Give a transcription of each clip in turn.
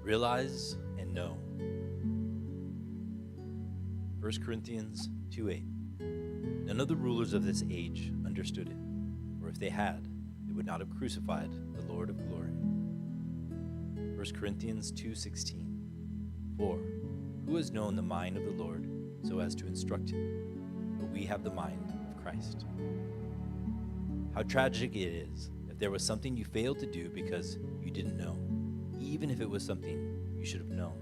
Realize and know. 1 Corinthians 2:8. None of the rulers of this age understood it, for if they had, they would not have crucified the Lord of glory. 1 Corinthians 2:16. For who has known the mind of the Lord so as to instruct him? But we have the mind of Christ. How tragic it is if there was something you failed to do because you didn't know, even if it was something you should have known.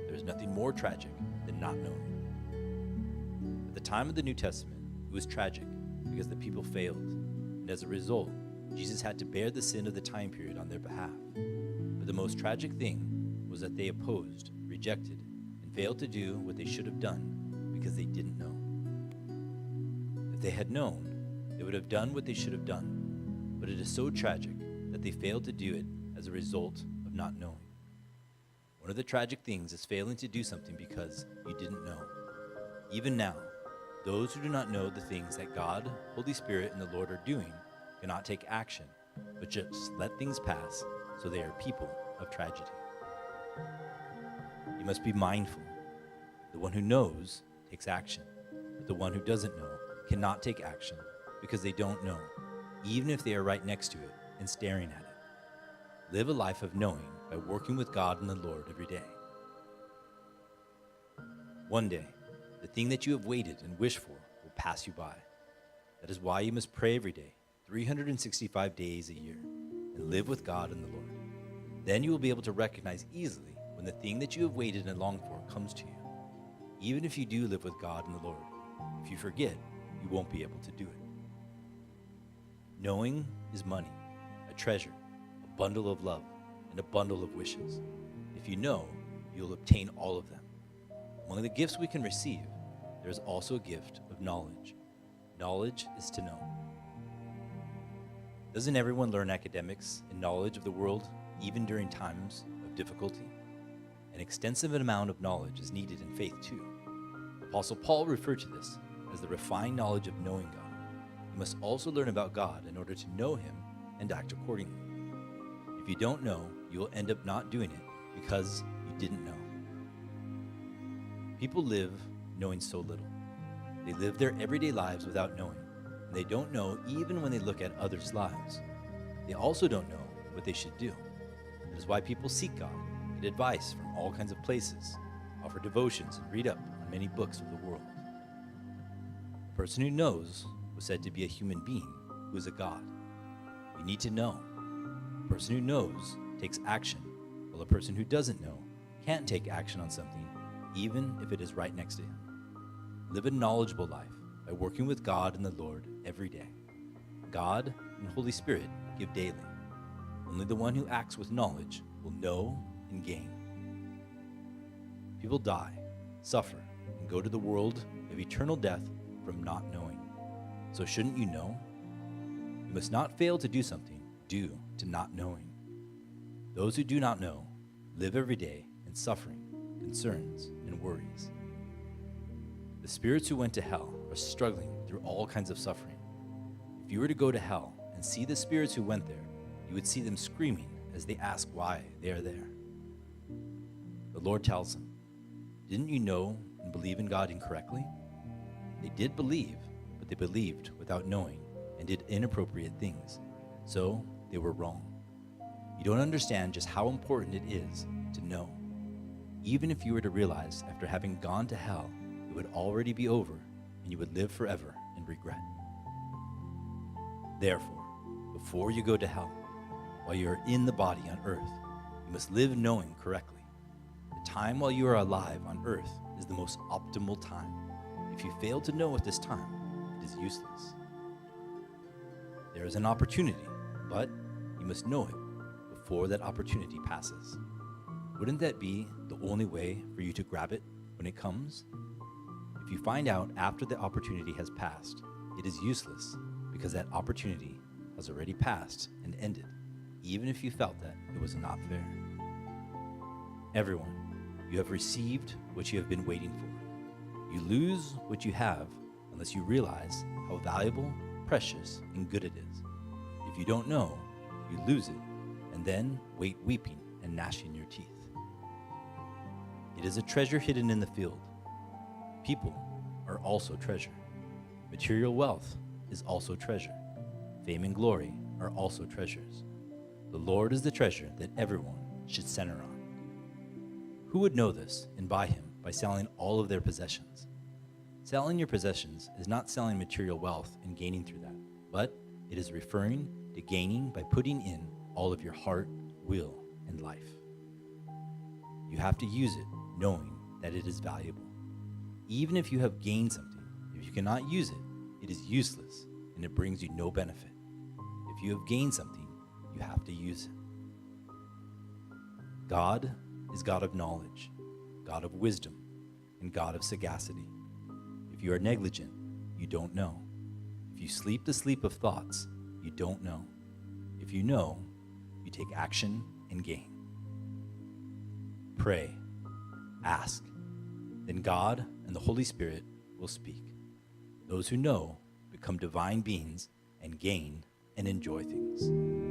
There is nothing more tragic than not knowing. At the time of the New Testament, it was tragic because the people failed, and as a result, Jesus had to bear the sin of the time period on their behalf. But the most tragic thing was that they opposed, rejected, and failed to do what they should have done because they didn't know. If they had known, they would have done what they should have done, but it is so tragic that they failed to do it as a result of not knowing. One of the tragic things is failing to do something because you didn't know. Even now, those who do not know the things that God, Holy Spirit, and the Lord are doing cannot take action, but just let things pass, so they are people of tragedy. You must be mindful. The one who knows takes action, but the one who doesn't know cannot take action because they don't know, even if they are right next to it and staring at it. Live a life of knowing by working with God and the Lord every day. One day, the thing that you have waited and wished for will pass you by. That is why you must pray every day, 365 days a year, and live with God and the Lord. Then you will be able to recognize easily when the thing that you have waited and longed for comes to you. Even if you do live with God and the Lord, if you forget, you won't be able to do it. Knowing is money, a treasure, a bundle of love, and a bundle of wishes. If you know, you'll obtain all of them. Among the gifts we can receive, there is also a gift of knowledge. Knowledge is to know. Doesn't everyone learn academics and knowledge of the world even during times of difficulty? An extensive amount of knowledge is needed in faith too. Apostle Paul referred to this as the refined knowledge of knowing God. You must also learn about God in order to know Him and act accordingly. If you don't know, you will end up not doing it because you didn't know. People live knowing so little. They live their everyday lives without knowing, and they don't know even when they look at others' lives. They also don't know what they should do. That is why people seek God, get advice from all kinds of places, offer devotions, and read up on many books of the world. A person who knows was said to be a human being who is a God. You need to know. A person who knows takes action, while a person who doesn't know can't take action on something, even if it is right next to him. Live a knowledgeable life by working with God and the Lord every day. God and Holy Spirit give daily. Only the one who acts with knowledge will know and gain. People die, suffer, and go to the world of eternal death from not knowing. So shouldn't you know? You must not fail to do something due to not knowing. Those who do not know live every day in suffering, concerns, and worries. The spirits who went to hell are struggling through all kinds of suffering. If you were to go to hell and see the spirits who went there, you would see them screaming as they ask why they are there. The Lord tells them, "Didn't you know and believe in God incorrectly?" They did believe, but they believed without knowing and did inappropriate things. So they were wrong. You don't understand just how important it is to know. Even if you were to realize after having gone to hell, it would already be over and you would live forever in regret. Therefore, before you go to hell, while you are in the body on earth, you must live knowing correctly. The time while you are alive on earth is the most optimal time. If you fail to know at this time, it is useless. There is an opportunity, but you must know it before that opportunity passes. Wouldn't that be the only way for you to grab it when it comes? If you find out after the opportunity has passed, it is useless because that opportunity has already passed and ended, even if you felt that it was not fair. Everyone, you have received what you have been waiting for. You lose what you have unless you realize how valuable, precious, and good it is. If you don't know, you lose it, and then wait weeping and gnashing your teeth. It is a treasure hidden in the field. People are also treasure. Material wealth is also treasure. Fame and glory are also treasures. The Lord is the treasure that everyone should center on. Who would know this and buy him by selling all of their possessions? Selling your possessions is not selling material wealth and gaining through that, but it is referring to gaining by putting in all of your heart, will, and life. You have to use it knowing that it is valuable. Even if you have gained something, if you cannot use it, it is useless and it brings you no benefit. If you have gained something, you have to use it. God is God of knowledge, God of wisdom, and God of sagacity. If you are negligent, you don't know. If you sleep the sleep of thoughts, you don't know. If you know, you take action and gain. Pray, ask, then God and the Holy Spirit will speak. Those who know become divine beings and gain and enjoy things.